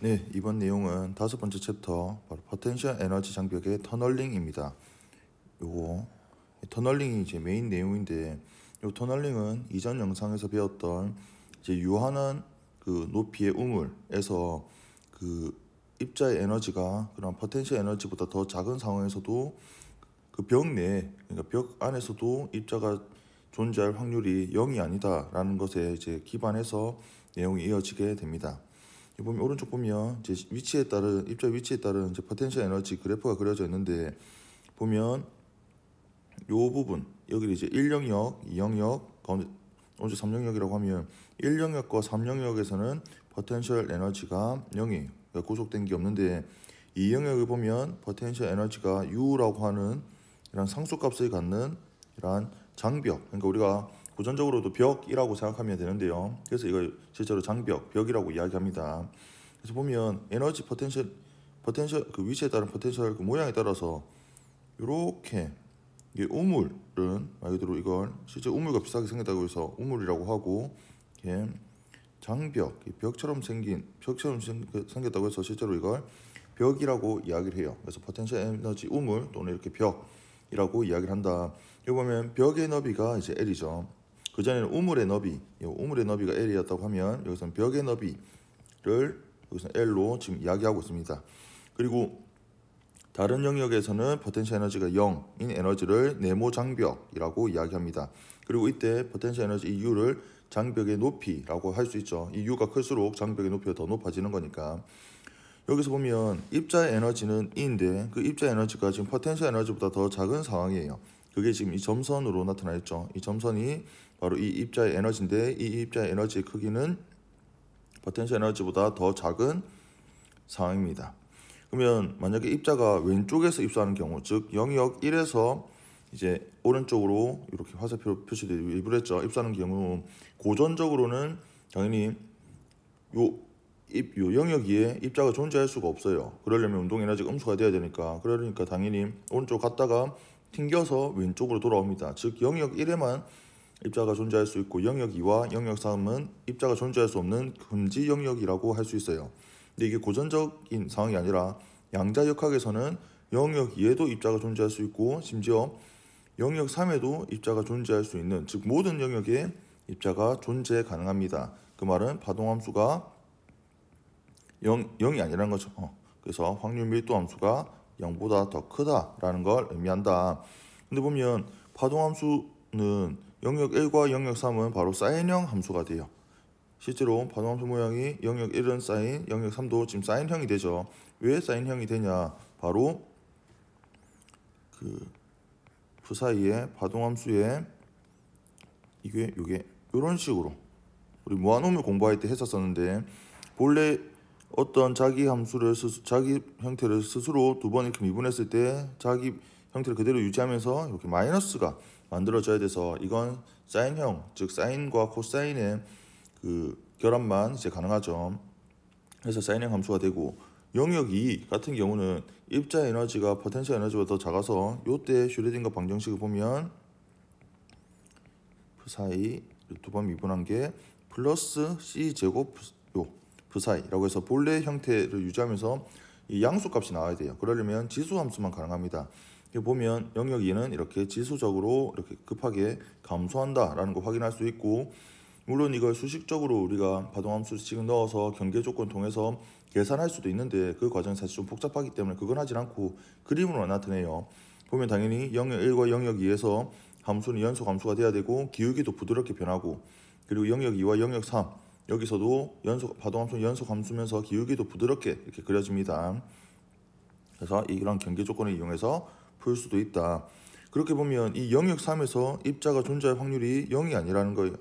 네, 이번 내용은 다섯 번째 챕터 바로 포텐셜 에너지 장벽의 터널링입니다. 요거 터널링이 이제 메인 내용인데, 요 터널링은 이전 영상에서 배웠던 이제 유한한 그 높이의 우물에서 그 입자의 에너지가 그런 포텐셜 에너지보다 더 작은 상황에서도 그 벽 내에, 그러니까 벽 안에서도 입자가 존재할 확률이 0이 아니다라는 것에 이제 기반해서 내용이 이어지게 됩니다. 보면 오른쪽 보면 이제 위치에 따른 입자 위치에 따른 이제 포텐셜 에너지 그래프가 그려져 있는데, 보면 요 부분 여기 이제 1영역, 2영역, 가운데 오른쪽 3영역이라고 하면 1영역과 3영역에서는 포텐셜 에너지가 0이에요. 그러니까 구속된 게 없는데, 2영역을 보면 포텐셜 에너지가 U라고 하는 이런 상수값을 갖는 이러한 장벽, 그러니까 우리가 고전적으로도 벽이라고 생각하면 되는데요. 그래서 이걸 실제로 장벽, 벽이라고 이야기합니다. 그래서 보면 에너지 포텐셜 그 위치에 따른 포텐셜 그 모양에 따라서 이렇게 이게 우물은 말 그대로 이걸 실제 우물과 비슷하게 생겼다고 해서 우물이라고 하고, 이게 장벽, 벽처럼 생겼다고 해서 실제로 이걸 벽이라고 이야기를 해요. 그래서 포텐셜 에너지 우물 또는 이렇게 벽이라고 이야기를 한다. 여기 보면 벽의 너비가 이제 L이죠. 그전에는 우물의 너비가 L이었다고 하면 여기서는 벽의 너비를 여기서 L로 지금 이야기하고 있습니다. 그리고 다른 영역에서는 포텐셜 에너지가 0인 에너지를 네모 장벽이라고 이야기합니다. 그리고 이때 포텐셜 에너지 이 U를 장벽의 높이라고 할 수 있죠. 이 U가 클수록 장벽의 높이가 더 높아지는 거니까. 여기서 보면 입자의 에너지는 E인데 그 입자 에너지가 지금 포텐셜 에너지보다 더 작은 상황이에요. 그게 지금 이 점선으로 나타나 있죠. 이 점선이 바로 이 입자의 에너지인데, 이 입자의 에너지의 크기는 포텐셜 에너지보다 더 작은 상황입니다. 그러면 만약에 입자가 왼쪽에서 입수하는 경우, 즉 영역 1에서 이제 오른쪽으로 이렇게 화살표로 표시되어 일부러 했죠. 입수하는 경우 고전적으로는 당연히 요 영역 2에 입자가 존재할 수가 없어요. 그러려면 운동 에너지가 음수가 돼야 되니까, 그러니까 당연히 오른쪽 갔다가 튕겨서 왼쪽으로 돌아옵니다. 즉 영역 1에만 입자가 존재할 수 있고, 영역 2와 영역 3은 입자가 존재할 수 없는 금지 영역이라고 할 수 있어요. 근데 이게 고전적인 상황이 아니라 양자역학에서는 영역 2에도 입자가 존재할 수 있고, 심지어 영역 3에도 입자가 존재할 수 있는, 즉 모든 영역에 입자가 존재 가능합니다. 그 말은 파동함수가 0이 아니라는 거죠. 그래서 확률 밀도 함수가 0보다 더 크다라는 걸 의미한다. 근데 보면 파동함수는 영역 1과 영역 3은 바로 사인형 함수가 돼요. 실제로 파동함수 모양이 영역 1은 사인, 영역 3도 지금 사인형이 되죠. 왜 사인형이 되냐? 바로 그 사이에 파동함수에 요게 이런 식으로 우리 무한우물 공부할 때 했었었는데, 본래 어떤 자기 형태를 스스로 두 번 이렇게 미분했을 때 자기 형태를 그대로 유지하면서 이렇게 마이너스가 만들어져야 돼서, 이건 사인형, 즉 사인과 코사인의 그 결합만 이제 가능하죠. 그래서 사인형 함수가 되고, 영역 2 같은 경우는 입자 에너지가 포텐셜 에너지보다 더 작아서 요때 슈레딩거 방정식을 보면 사이 두 번 미분한 게 플러스 C제곱 V사이라고 해서 본래 형태를 유지하면서 이 양수값이 나와야 돼요. 그러려면 지수함수만 가능합니다. 여기 보면 영역 2는 이렇게 지수적으로 이렇게 급하게 감소한다라는 거 확인할 수 있고, 물론 이걸 수식적으로 우리가 파동함수 지금 넣어서 경계 조건 통해서 계산할 수도 있는데, 그 과정이 사실 좀 복잡하기 때문에 그건 하진 않고 그림으로 나타내요. 보면 당연히 영역 1과 영역 2에서 함수는 연속 함수가 돼야 되고 기울기도 부드럽게 변하고, 그리고 영역 2와 영역 3 여기서도 파동함수는 연속 함수면서 기울기도 부드럽게 이렇게 그려집니다. 그래서 이런 경계 조건을 이용해서 풀 수도 있다. 그렇게 보면 이 영역 3에서 입자가 존재할 확률이 0이 아니라는 거예요.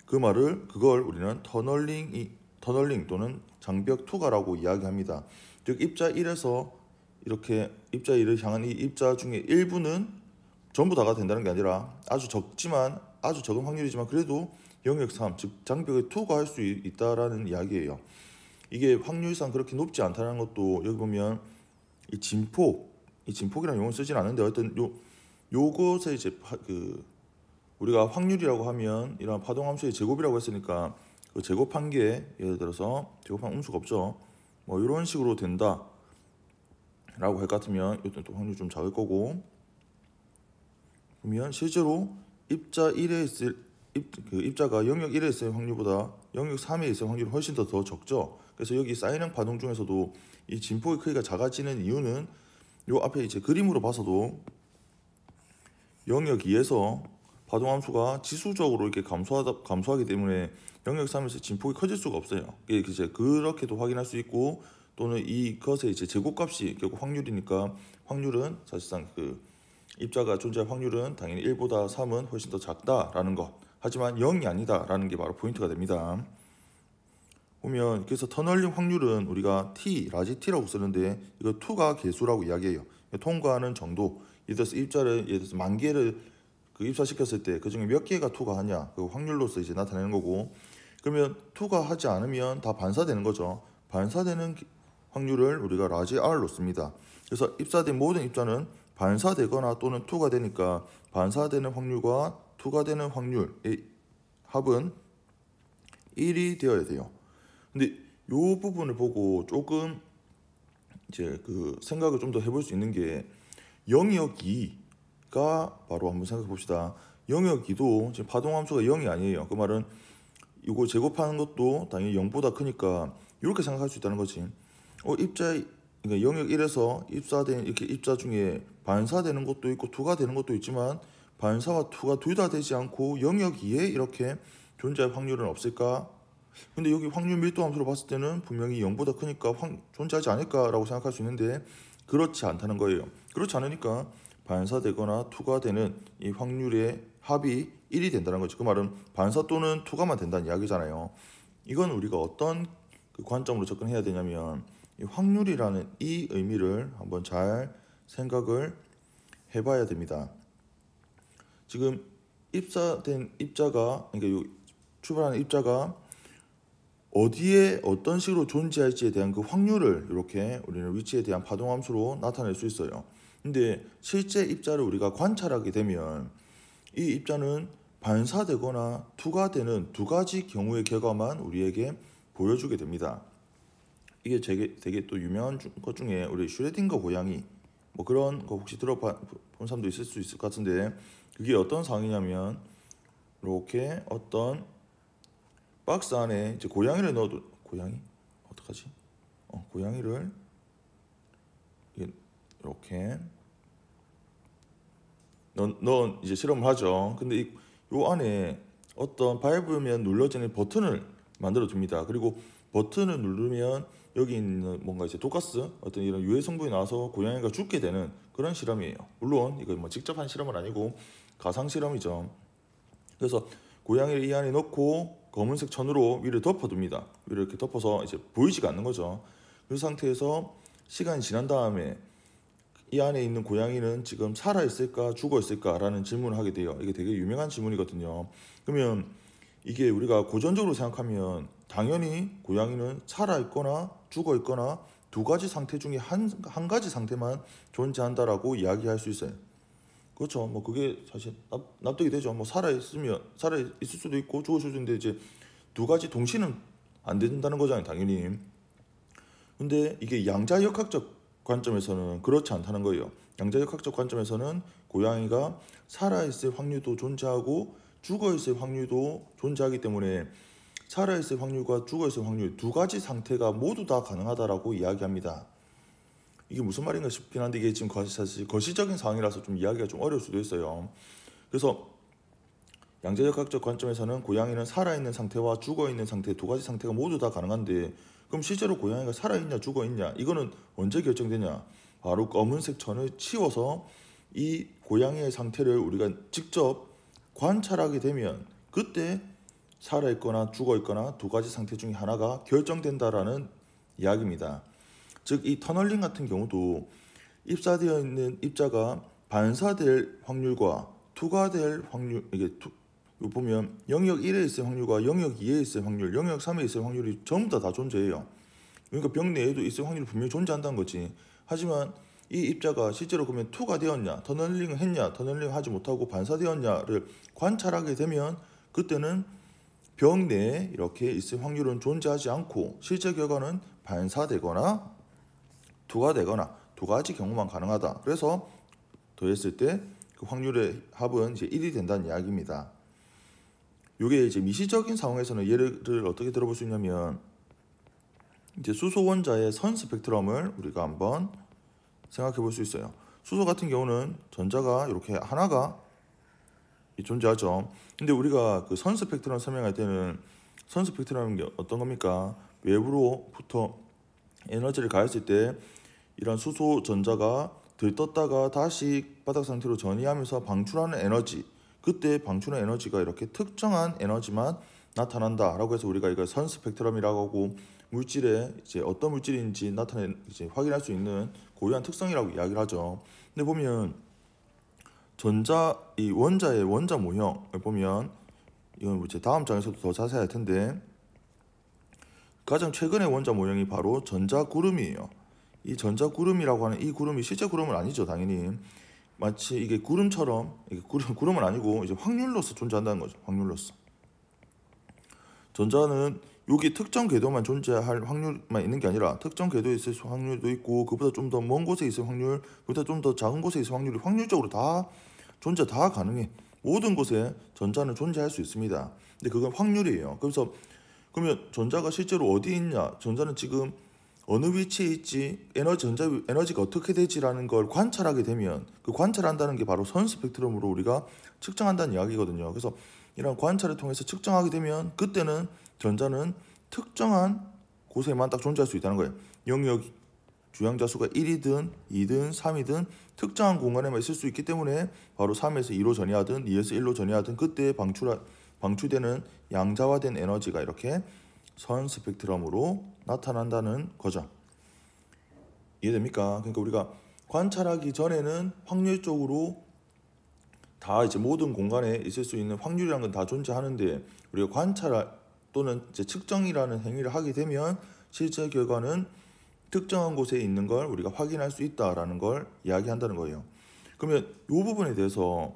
그걸 우리는 터널링 또는 장벽 투과라고 이야기합니다. 즉 입자 1에서 이렇게 입자 1을 향한 이 입자 중에 일부는 전부 다가 된다는 게 아니라 아주 적은 확률이지만 그래도 영역 3, 즉 장벽에 투과할 수 있다라는 이야기예요. 이게 확률상 그렇게 높지 않다는 것도 여기 보면 이 진폭이라는 용어 쓰진 않는데, 어떤 요것에 이제 우리가 확률이라고 하면 이런 파동함수의 제곱이라고 했으니까 그 제곱한 게 예를 들어서 제곱한 음수가 없죠. 뭐 이런 식으로 된다 라고 할 것 같으면 이것도 또 확률이 좀 작을 거고, 그러면 실제로 입자 1에 있을 입자가 영역 1에 있을 확률보다 영역 3에 있을 확률이 훨씬 더 적죠. 그래서 여기 사이능 파동 중에서도 이 진폭의 크기가 작아지는 이유는 요 앞에 이제 그림으로 봐서도 영역 2에서 파동 함수가 지수적으로 이렇게 감소하기 때문에 영역 3에서 진폭이 커질 수가 없어요. 이게 이제 그렇게도 확인할 수 있고, 또는 이것의 이제 제곱값이 결국 확률이니까 확률은 사실상 그 입자가 존재할 확률은 당연히 1보다 3은 훨씬 더 작다라는 것. 하지만 0이 아니다라는 게 바로 포인트가 됩니다. 보면 그래서 터널링 확률은 우리가 T, 라지 T라고 쓰는데 이거 2가 개수라고 이야기해요. 통과하는 정도. 예를 들어서 입자를 예를 들어서 만 개를 그 입사시켰을 때 그 중에 몇 개가 2가 하냐, 그 확률로서 이제 나타내는 거고, 그러면 2가 하지 않으면 다 반사되는 거죠. 반사되는 확률을 우리가 라지 R로 씁니다. 그래서 입사된 모든 입자는 반사되거나 또는 2가 되니까 반사되는 확률과 2가 되는 확률의 합은 1이 되어야 돼요. 근데 이 부분을 보고 조금 이제 그 생각을 좀 더 해볼 수 있는 게 영역 2가 바로 한번 생각해 봅시다. 영역 2도 지금 파동함수가 0이 아니에요. 그 말은 이거 제곱하는 것도 당연히 0보다 크니까 이렇게 생각할 수 있다는 거지. 입자 그러니까 영역 1에서 입사된 이렇게 입자 중에 반사되는 것도 있고 2가 되는 것도 있지만 반사와 2가 둘 다 되지 않고 영역 2에 이렇게 존재할 확률은 없을까? 근데 여기 확률 밀도 함수로 봤을 때는 분명히 0보다 크니까 존재하지 않을까라고 생각할 수 있는데 그렇지 않다는 거예요. 그렇지 않으니까 반사되거나 2가 되는 이 확률의 합이 1이 된다는 거죠. 그 말은 반사 또는 2가만 된다는 이야기잖아요. 이건 우리가 어떤 그 관점으로 접근해야 되냐면 이 확률이라는 이 의미를 한번 잘 생각을 해봐야 됩니다. 지금 입사된 입자가 그러니까 출발하는 입자가 어디에 어떤 식으로 존재할지에 대한 그 확률을 이렇게 우리는 위치에 대한 파동함수로 나타낼 수 있어요. 근데 실제 입자를 우리가 관찰하게 되면 이 입자는 반사되거나 2가 되는 두 가지 경우의 결과만 우리에게 보여주게 됩니다. 이게 되게 또 유명한 것 중에 우리 슈레딩거 고양이 뭐 그런 거 혹시 들어본 사람도 있을 수 있을 것 같은데, 그게 어떤 상황이냐면 이렇게 어떤 박스 안에 이제 고양이를 넣어도 고양이 어떡하지? 고양이를 이렇게 넣은 이제 실험을 하죠. 근데 요 안에 어떤 밟으면 눌러지는 버튼을 만들어 둡니다. 그리고 버튼을 누르면 여기 있는 뭔가 이제 독가스 어떤 이런 유해 성분이 나와서 고양이가 죽게 되는 그런 실험이에요. 물론 이거 뭐 직접 한 실험은 아니고 가상 실험이죠. 그래서 고양이를 이 안에 넣고 검은색 천으로 위를 덮어둡니다. 위를 이렇게 덮어서 이제 보이지가 않는 거죠. 그 상태에서 시간이 지난 다음에 이 안에 있는 고양이는 지금 살아 있을까 죽어 있을까라는 질문을 하게 돼요. 이게 되게 유명한 질문이거든요. 그러면 이게 우리가 고전적으로 생각하면 당연히 고양이는 살아 있거나 죽어 있거나 두 가지 상태 중에 한 가지 상태만 존재한다라고 이야기할 수 있어요. 그렇죠. 뭐 그게 사실 납득이 되죠. 뭐 살아 있을 수도 있고 죽을 수도 있는데 이제 두 가지 동시는 안 된다는 거잖아요, 당연히. 근데 이게 양자역학적 관점에서는 그렇지 않다는 거예요. 양자역학적 관점에서는 고양이가 살아있을 확률도 존재하고 죽어있을 확률도 존재하기 때문에 살아있을 확률과 죽어있을 확률 두 가지 상태가 모두 다 가능하다라고 이야기합니다. 이게 무슨 말인가 싶긴 한데 이게 지금 사실 거시적인 상황이라서 좀 이야기가 좀 어려울 수도 있어요. 그래서 양자역학적 관점에서는 고양이는 살아있는 상태와 죽어있는 상태 두 가지 상태가 모두 다 가능한데, 그럼 실제로 고양이가 살아있냐 죽어있냐 이거는 언제 결정되냐? 바로 검은색 천을 치워서 이 고양이의 상태를 우리가 직접 관찰하게 되면 그때 살아있거나 죽어있거나 두 가지 상태 중에 하나가 결정된다라는 이야기입니다. 즉 이 터널링 같은 경우도 입사되어 있는 입자가 반사될 확률과 투과될 확률, 이게 보면 영역 1에 있을 확률과 영역 2에 있을 확률, 영역 3에 있을 확률이 전부 다 존재해요. 그러니까 병 내에도 있을 확률이 분명히 존재한다는 거지. 하지만 이 입자가 실제로 그러면 2가 되었냐, 터널링을 했냐, 터널링을 하지 못하고 반사되었냐를 관찰하게 되면 그때는 벽 내에 이렇게 있을 확률은 존재하지 않고 실제 결과는 반사되거나 투과되거나 두 가지 경우만 가능하다. 그래서 더했을 때 그 확률의 합은 이제 1이 된다는 이야기입니다. 이게 이제 미시적인 상황에서는 예를 어떻게 들어볼 수 있냐면 이제 수소 원자의 선 스펙트럼을 우리가 한번 생각해 볼 수 있어요. 수소 같은 경우는 전자가 이렇게 하나가 존재하죠. 근데 우리가 그 선 스펙트럼 설명할 때는 선 스펙트럼은 게 어떤 겁니까? 외부로부터 에너지를 가했을 때 이런 수소 전자가 들떴다가 다시 바닥 상태로 전이하면서 방출하는 에너지, 그때 방출하는 에너지가 이렇게 특정한 에너지만 나타난다라고 해서 우리가 이걸 선 스펙트럼이라고 하고 물질의 이제 어떤 물질인지 이제 확인할 수 있는 고유한 특성이라고 이야기를 하죠. 근데 보면 이 원자의 원자 모형을 보면 이건 이제 다음 장에서도 더 자세할 텐데 가장 최근의 원자 모형이 바로 전자구름이에요. 이 전자구름이라고 하는 이 구름이 실제 구름은 아니죠, 당연히. 마치 이게 구름처럼 이게 구름은 아니고 이제 확률로서 존재한다는 거죠. 확률로서. 전자는 여기 특정 궤도만 존재할 확률만 있는 게 아니라 특정 궤도에 있을 확률도 있고 그보다 좀 더 먼 곳에 있을 확률, 그보다 좀 더 작은 곳에 있을 확률이 확률적으로 다 가능해. 모든 곳에 전자는 존재할 수 있습니다. 근데 그건 확률이에요. 그래서 그러면 전자가 실제로 어디 있냐? 전자는 지금 어느 위치에 있지? 에너지가 어떻게 되지라는 걸 관찰하게 되면 그 관찰한다는 게 바로 선 스펙트럼으로 우리가 측정한다는 이야기거든요. 그래서 이런 관찰을 통해서 측정하게 되면 그때는 전자는 특정한 곳에만 딱 존재할 수 있다는 거예요. 영역 주양자 수가 1이든 2든 3이든 특정한 공간에만 있을 수 있기 때문에 바로 3에서 2로 전이하든 2에서 1로 전이하든 그때 방출되는 양자화된 에너지가 이렇게 선 스펙트럼으로 나타난다는 거죠. 이해됩니까? 그러니까 우리가 관찰하기 전에는 확률적으로 다 이제 모든 공간에 있을 수 있는 확률이라는 건 다 존재하는데 우리가 관찰 또는 이제 측정이라는 행위를 하게 되면 실제 결과는 특정한 곳에 있는 걸 우리가 확인할 수 있다라는 걸 이야기한다는 거예요. 그러면 이 부분에 대해서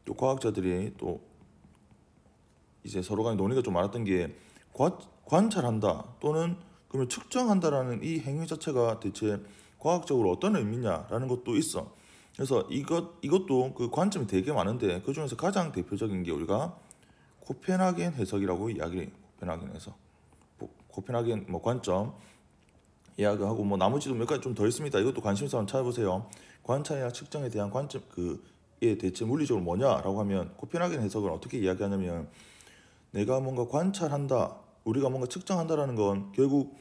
또 과학자들이 또 이제 서로 간에 논의가 좀 많았던 게 관찰한다 또는 그러면 측정한다라는 이 행위 자체가 대체 과학적으로 어떤 의미냐라는 것도 있어. 그래서 이것도 그 관점이 되게 많은데 그 중에서 가장 대표적인 게 우리가 코펜하겐 해석이라고 이야기해요. 코펜하겐 해석, 코펜하겐 관점 이야기하고 나머지도 몇 가지 좀 더 있습니다. 이것도 관심 있으면 찾아보세요. 관찰이나 측정에 대한 관점 그에 대체 물리적으로 뭐냐라고 하면 코펜하겐 해석은 어떻게 이야기하냐면 내가 뭔가 관찰한다, 우리가 뭔가 측정한다라는 건 결국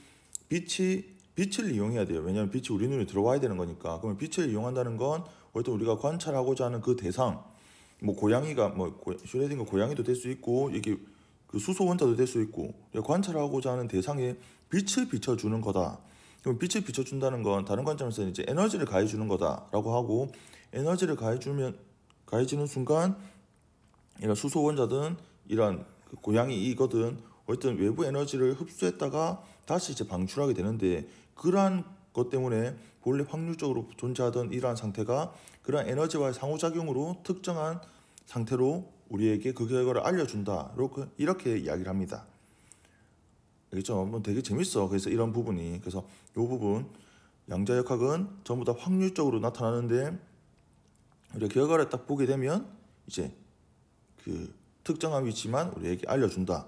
빛을 이용해야 돼요. 왜냐하면 빛이 우리 눈에 들어와야 되는 거니까. 그러면 빛을 이용한다는 건 어떤 우리가 관찰하고자 하는 그 대상, 고양이가 슈레딩거 고양이도 될 수 있고 이게 그 수소 원자도 될 수 있고 관찰하고자 하는 대상에 빛을 비춰주는 거다. 그럼 빛을 비춰준다는 건 다른 관점에서 이제 에너지를 가해주는 거다라고 하고 에너지를 가해지는 순간 이런 수소 원자든 이런 그 고양이 이거든 어떤 외부 에너지를 흡수했다가 다시 이제 방출하게 되는데 그러한 것 때문에 본래 확률적으로 존재하던 이러한 상태가 그러한 에너지와의 상호작용으로 특정한 상태로 우리에게 그 결과를 알려준다. 이렇게 이야기를 합니다. 알겠죠? 되게 재밌어. 그래서 이런 부분이 그래서 이 부분 양자역학은 전부 다 확률적으로 나타나는데 우리가 결과를 딱 보게 되면 이제 그 특정한 위치만 우리에게 알려준다.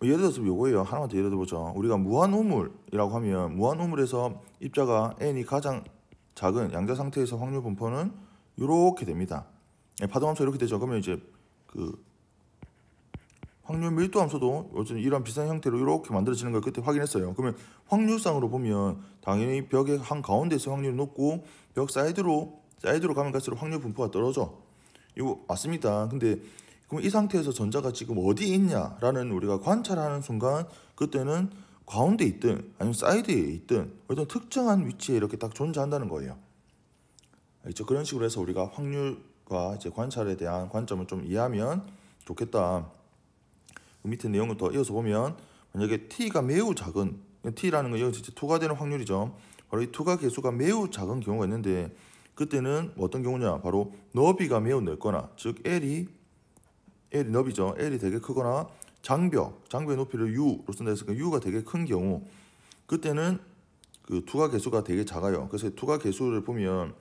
예를 들어서 요거예요. 하나만 더 예를 들어보죠. 우리가 무한우물이라고 하면 무한우물에서 입자가 n이 가장 작은 양자 상태에서 확률 분포는 이렇게 됩니다. 파동함수 이렇게 되죠. 그러면 이제 그 확률 밀도 함수도 요즘 이런 비슷한 형태로 이렇게 만들어지는 걸 그때 확인했어요. 그러면 확률상으로 보면 당연히 벽의 한 가운데서 확률이 높고 벽 사이드로 가면 갈수록 확률 분포가 떨어져. 이거 맞습니다. 근데 그럼 이 상태에서 전자가 지금 어디 있냐라는 우리가 관찰하는 순간 그때는 가운데 있든 아니면 사이드에 있든 어떤 특정한 위치에 이렇게 딱 존재한다는 거예요. 알겠죠? 그런 식으로 해서 우리가 확률과 이제 관찰에 대한 관점을 좀 이해하면 좋겠다. 그 밑에 내용을 더 이어서 보면 만약에 t가 매우 작은 t라는 건 여기 진짜 투과되는 확률이죠. 바로 이 투과 개수가 매우 작은 경우가 있는데 그때는 어떤 경우냐? 바로 너비가 매우 넓거나 즉 L이 너비죠. L이 되게 크거나 장벽의 높이를 u로 쓴다 했으니까 u가 되게 큰 경우 그때는 그 투과 개수가 되게 작아요. 그래서 투과 개수를 보면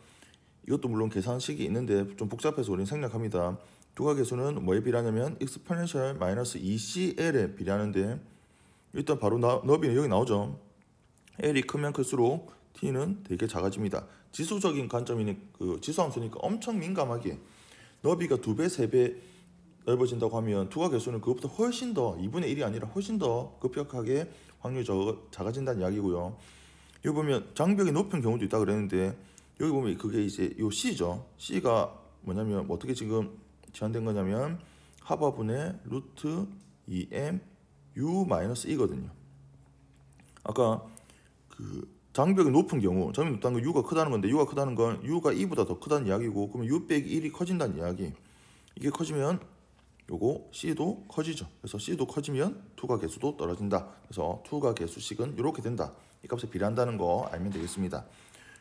이것도 물론 계산식이 있는데 좀 복잡해서 우리는 생략합니다. 투과 개수는 뭐에 비례하냐면 exponential 마이너스 2CL에 비례하는데 일단 바로 너비는 여기 나오죠. L이 크면 클수록 T는 되게 작아집니다. 지수적인 관점이니 그 지수함수니까 엄청 민감하게 너비가 2배, 3배 넓어진다고 하면 투과 개수는 그것보다 훨씬 더 2분의 1이 아니라 훨씬 더 급격하게 확률이 작아진다는 이야기고요. 여기 보면 장벽이 높은 경우도 있다 그랬는데 여기 보면 그게 이제 요 C죠. C가 뭐냐면 어떻게 지금 제한된 거냐면 하바분의 루트 2m u-e거든요. 아까 그 장벽이 높은 경우 장벽이 높다는 건 u가 크다는 건데 u가 크다는 건 u가 2보다 더 크다는 이야기고 그러면 u 빼기 1이 커진다는 이야기. 이게 커지면 요거 C도 커지죠. 그래서 C도 커지면 투과 개수도 떨어진다. 그래서 투과 개수식은 이렇게 된다. 이 값에 비례한다는 거 알면 되겠습니다.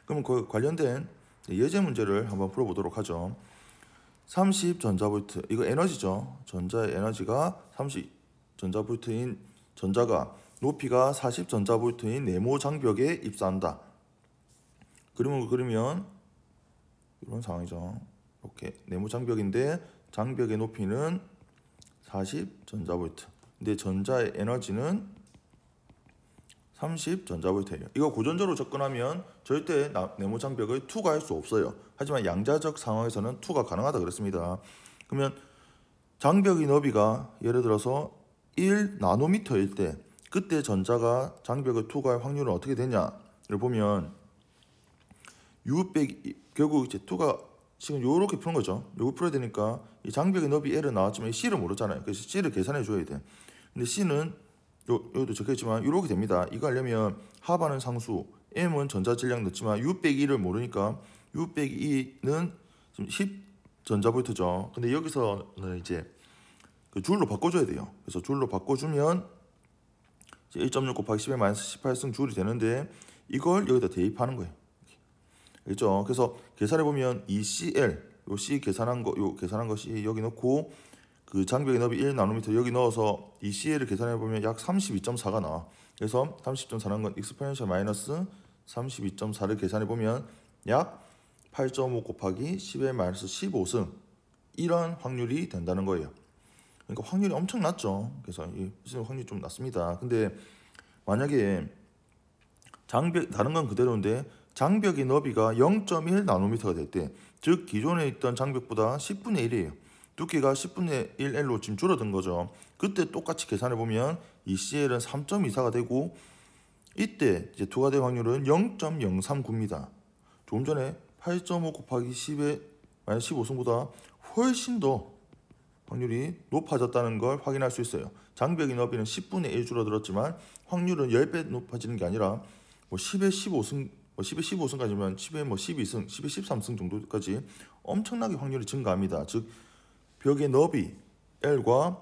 그러면 그 관련된 예제 문제를 한번 풀어보도록 하죠. 30 전자볼트 이거 에너지죠. 전자의 에너지가 30 전자볼트인 전자가 높이가 40 전자볼트인 네모 장벽에 입사한다. 그러면 이런 상황이죠. 이렇게 네모 장벽인데 장벽의 높이는 40 전자볼트. 근데 전자의 에너지는 30 전자볼트예요. 이거 고전적으로 접근하면 절대 네모 장벽을 투과할 수 없어요. 하지만 양자적 상황에서는 투과 가능하다 그랬습니다. 그러면 장벽의 너비가 예를 들어서 1 나노미터일 때 그때 전자가 장벽을 투과할 확률은 어떻게 되냐를 보면 U 빼기 결국 이제 투과 지금 요렇게 푸는 거죠. 요거 풀어야 되니까 이 장벽의 너비 L은 나왔지만 이 C를 모르잖아요. 그래서 C를 계산해 줘야 돼. 근데 C는 여기도 적혀있지만 이렇게 됩니다. 이거 하려면 하바는 상수, M은 전자 질량 넣지만 U 빼기 2를 모르니까 U 빼기 2는 지금 10 전자볼트죠. 근데 여기서는 이제 그 줄로 바꿔줘야 돼요. 그래서 줄로 바꿔주면 1.6 곱하기 10의 마이너스 18승 줄이 되는데 이걸 여기다 대입하는 거예요. 알겠죠? 그래서 계산해 보면 ECL 요 C 계산한 것이 여기 넣고 그 장벽의 너비 1 나노미터 여기 넣어서 ECL을 계산해 보면 약 32.4가 나와. 그래서 30.4라는 건 익스포넨셜 마이너스 32.4를 계산해 보면 약 8.5 곱하기 10의 마이너스 15승 이런 확률이 된다는 거예요. 그러니까 확률이 엄청 낮죠. 그래서 이 확률이 좀 낮습니다. 근데 만약에 다른 건 그대로인데 장벽의 너비가 0.1 나노미터가 될 때, 즉 기존에 있던 장벽보다 10분의 1이에요. 두께가 10분의 1L로 지금 줄어든 거죠. 그때 똑같이 계산해 보면 이 CL은 3.24가 되고 이때 이제 투과될 확률은 0.039입니다. 조금 전에 8.5 곱하기 10의 마이너스 15승보다 훨씬 더 확률이 높아졌다는 걸 확인할 수 있어요. 장벽의 너비는 10분의 1 줄어들었지만 확률은 10배 높아지는 게 아니라 뭐 10의 15승, 10의 15승까지면 10의 12승, 10의 13승 정도까지 엄청나게 확률이 증가합니다. 즉 벽의 너비 L과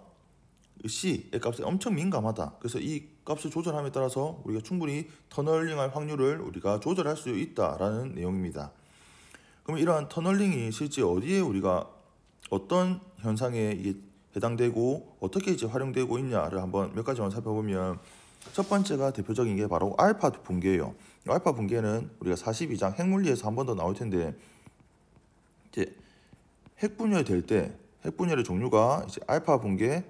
C의 값에 엄청 민감하다. 그래서 이 값을 조절함에 따라서 우리가 충분히 터널링할 확률을 우리가 조절할 수 있다라는 내용입니다. 그럼 이러한 터널링이 실제 어디에 우리가 어떤 현상에 이게 해당되고 어떻게 이제 활용되고 있냐를 한번 몇 가지만 살펴보면 첫 번째가 대표적인 게 바로 알파 분계예요. 알파 분계는 우리가 42장 핵물리에서 한 번 더 나올 텐데 이제 핵분열 될 때 핵분열의 종류가 이제 알파 분계,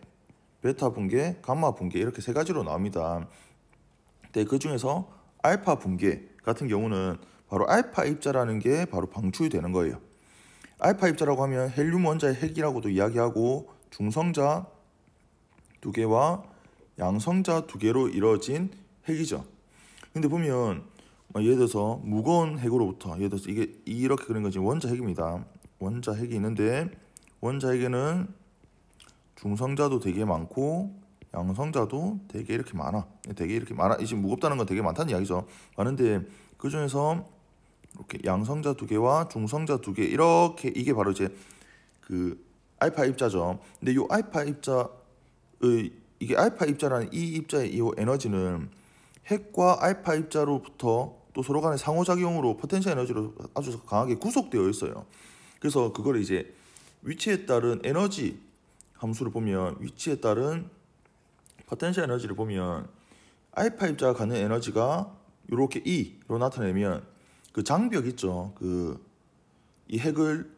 베타 분계, 감마 분계 이렇게 세 가지로 나옵니다. 근데 그 중에서 알파 분계 같은 경우는 바로 알파 입자라는 게 바로 방출이 되는 거예요. 알파 입자라고 하면 헬륨 원자의 핵이라고도 이야기하고 중성자 2개와 양성자 2개로 이루어진 핵이죠. 근데 보면 예를 들어서 무거운 핵으로부터 예를 들어서 이게 이렇게 그린 건 지금 원자 핵입니다. 원자 핵이 있는데 원자 핵에는 중성자도 되게 많고 양성자도 되게 이렇게 많아. 지금 무겁다는 건 되게 많다는 이야기죠. 많은데 그 중에서 이렇게 양성자 2개와 중성자 2개 이렇게 이게 바로 이제 그 알파 입자죠. 근데 이 알파 입자의 이게 알파 입자라는 이 입자의 이 에너지는 핵과 알파 입자로부터 또 서로 간의 상호작용으로 포텐셜 에너지로 아주 강하게 구속되어 있어요. 그래서 그걸 이제 위치에 따른 에너지 함수를 보면 위치에 따른 포텐셜 에너지를 보면 알파 입자가 갖는 에너지가 이렇게 E로 나타내면 그 장벽 있죠. 이 핵을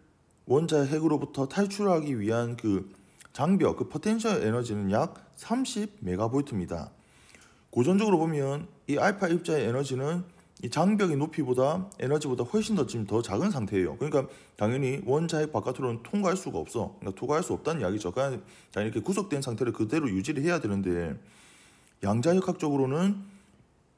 원자의 핵으로부터 탈출하기 위한 그 장벽, 그 포텐셜 에너지는 약 30메가볼트입니다. 고전적으로 보면 이 알파 입자의 에너지는 이 장벽의 높이보다 에너지보다 훨씬 더 작은 상태예요. 그러니까 당연히 원자핵 바깥으로는 통과할 수가 없어. 그러니까 통과할 수 없다는 이야기죠. 그냥 이렇게 구속된 상태를 그대로 유지를 해야 되는데 양자역학적으로는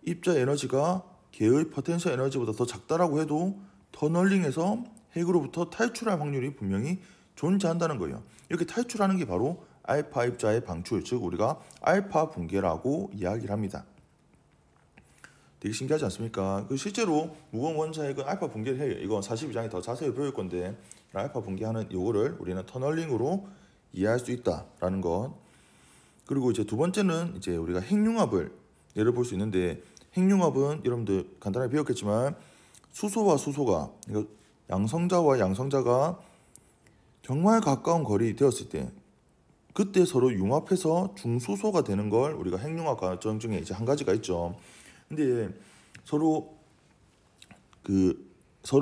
입자 에너지가 개의 포텐셜 에너지보다 더 작다라고 해도 터널링에서 핵으로부터 탈출할 확률이 분명히 존재한다는 거예요. 이렇게 탈출하는 게 바로 알파 입자의 방출, 즉 우리가 알파 붕괴라고 이야기를 합니다. 되게 신기하지 않습니까? 실제로 무거운 원자핵은 알파 붕괴를 해요. 이거 42장에 더 자세히 배울 건데 알파 붕괴하는 요거를 우리는 터널링으로 이해할 수 있다라는 것. 그리고 이제 두 번째는 이제 우리가 핵융합을 예를 볼 수 있는데 핵융합은 여러분들 간단하게 배웠겠지만 수소와 수소가 양성자와 양성자가 정말 가까운 거리 되었을 때 그때 서로 융합해서 중수소가 되는 걸 우리가 핵융합 과정 중에 이제 한 가지가 있죠. 근데 서로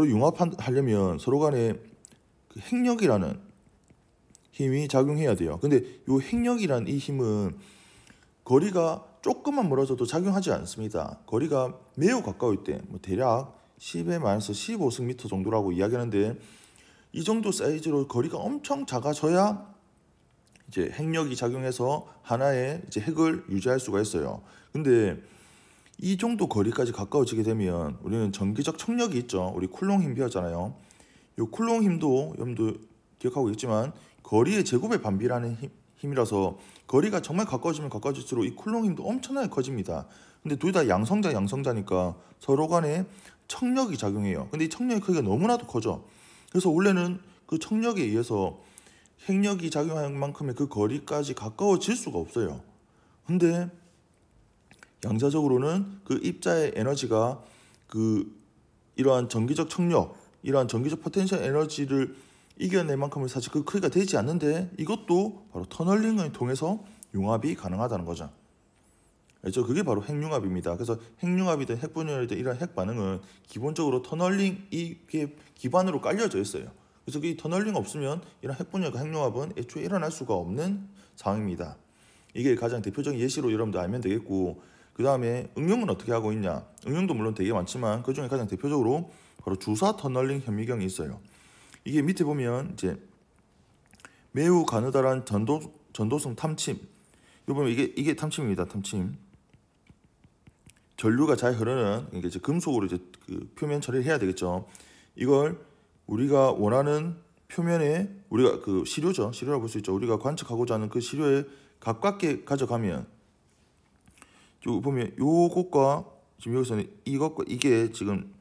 융합하려면 서로 간에 그 핵력이라는 힘이 작용해야 돼요. 근데 이 핵력이라는 이 힘은 거리가 조금만 멀어져도 작용하지 않습니다. 거리가 매우 가까울 때 대략 10^-15승 정도라고 이야기하는데 이 정도 사이즈로 거리가 엄청 작아져야 이제 핵력이 작용해서 하나의 이제 핵을 유지할 수가 있어요. 근데 이 정도 거리까지 가까워지게 되면 우리는 전기적 청력이 있죠. 우리 쿨롱 힘 배웠잖아요. 이 쿨롱 힘도 여러분도 기억하고 있지만 거리의 제곱에 반비라는 힘이라서 거리가 정말 가까워지면 가까워질수록 이 쿨롱 힘도 엄청나게 커집니다. 근데 둘 다 양성자니까 서로 간에 청력이 작용해요. 근데 이 청력의 크기가 너무나도 커져. 그래서 원래는 그 청력에 의해서 핵력이 작용하는 만큼의 그 거리까지 가까워질 수가 없어요. 근데 양자적으로는 그 입자의 에너지가 이러한 전기적 청력, 이러한 전기적 포텐셜 에너지를 이겨낼 만큼은 사실 그 크기가 되지 않는데 이것도 바로 터널링을 통해서 융합이 가능하다는 거죠. 그렇죠? 그게 바로 핵융합입니다. 그래서 핵융합이든 핵분열이든 이런 핵반응은 기본적으로 터널링 이게 기반으로 깔려져 있어요. 그래서 이 터널링 없으면 이런 핵분열과 핵융합은 애초에 일어날 수가 없는 상황입니다. 이게 가장 대표적인 예시로 여러분들 알면 되겠고, 그 다음에 응용은 어떻게 하고 있냐? 응용도 물론 되게 많지만 그 중에 가장 대표적으로 바로 주사 터널링 현미경이 있어요. 이게 밑에 보면 이제 매우 가느다란 전도성 탐침. 요 보면 이게 탐침입니다. 탐침. 전류가 잘 흐르는 이제 금속으로 이제 그 표면 처리를 해야 되겠죠. 이걸 우리가 원하는 표면에 우리가 그 시료죠. 시료라고 볼 수 있죠. 우리가 관측하고자 하는 그 시료에 가깝게 가져가면 여기 보면 요것과 지금 여기서는 이것과 이게 지금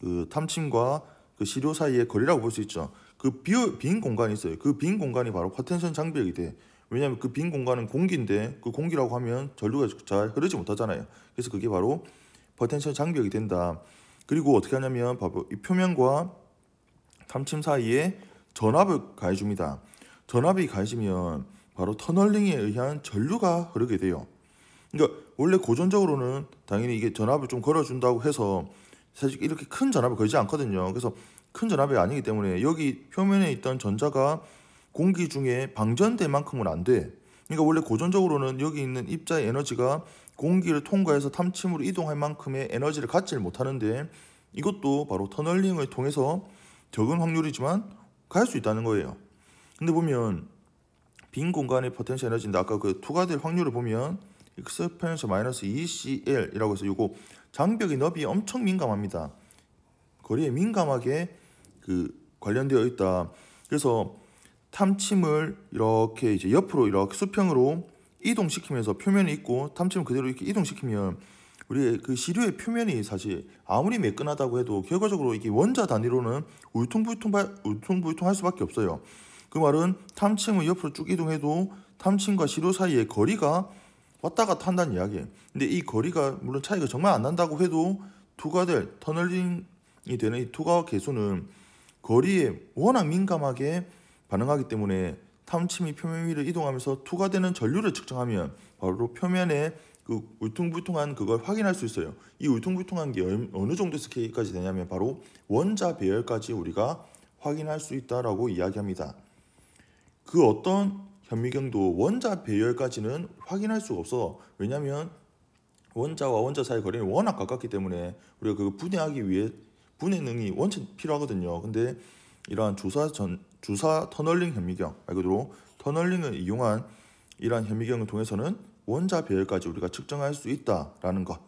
그 탐침과 그 시료 사이의 거리라고 볼 수 있죠. 그 빈 공간이 있어요. 그 빈 공간이 바로 포텐셜 장벽이 돼. 왜냐하면 그 빈 공간은 공기인데 그 공기라고 하면 전류가 잘 흐르지 못하잖아요. 그래서 그게 바로 포텐셜 장벽이 된다. 그리고 어떻게 하냐면 바로 이 표면과 탐침 사이에 전압을 가해줍니다. 전압이 가해지면 바로 터널링에 의한 전류가 흐르게 돼요. 그러니까 원래 고전적으로는 당연히 이게 전압을 좀 걸어준다고 해서 사실 이렇게 큰 전압을 걸지 않거든요. 그래서 큰 전압이 아니기 때문에 여기 표면에 있던 전자가 공기 중에 방전될 만큼은 안 돼. 그러니까 원래 고전적으로는 여기 있는 입자의 에너지가 공기를 통과해서 탐침으로 이동할 만큼의 에너지를 갖지를 못하는데 이것도 바로 터널링을 통해서 적은 확률이지만 갈 수 있다는 거예요. 근데 보면 빈 공간의 포텐셜 에너지인데 아까 그 투과될 확률을 보면 익스포넨셜 마이너스 2CL이라고 해서 이거 장벽의 너비에 엄청 민감합니다. 거리에 민감하게 관련되어 있다. 그래서 탐침을 이렇게 이제 옆으로 이렇게 수평으로 이동시키면서 표면이 있고 탐침을 그대로 이렇게 이동시키면 우리의 그 시료의 표면이 사실 아무리 매끈하다고 해도 결과적으로 이게 원자 단위로는 울퉁불퉁할 수밖에 없어요. 그 말은 탐침을 옆으로 쭉 이동해도 탐침과 시료 사이의 거리가 왔다 갔다 한다는 이야기예요. 근데 이 거리가 물론 차이가 정말 안 난다고 해도 투과될 터널링이 되는 이 투과 계수는 거리에 워낙 민감하게 반응하기 때문에 탐침이 표면 위를 이동하면서 투과되는 전류를 측정하면 바로 표면에 그 울퉁불퉁한 그걸 확인할 수 있어요. 이 울퉁불퉁한 게 어느 정도 스케일까지 되냐면 바로 원자 배열까지 우리가 확인할 수 있다라고 이야기합니다. 그 어떤 현미경도 원자 배열까지는 확인할 수가 없어. 왜냐하면 원자와 원자 사이 거리는 워낙 가깝기 때문에 우리가 그 분해하기 위해 분해 능이 원체 필요하거든요. 근데 이러한 주사 터널링 현미경 말 그대로 터널링을 이용한 이러한 현미경을 통해서는 원자 배열까지 우리가 측정할 수 있다라는 것.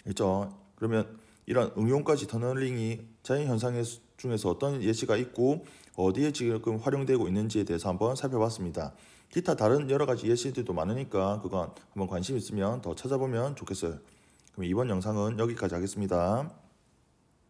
그렇죠? 그러면 이런 응용까지 터널링이 자연 현상 중에서 어떤 예시가 있고 어디에 지금 활용되고 있는지에 대해서 한번 살펴봤습니다. 기타 다른 여러 가지 예시들도 많으니까 그건 한번 관심 있으면 더 찾아보면 좋겠어요. 그럼 이번 영상은 여기까지 하겠습니다.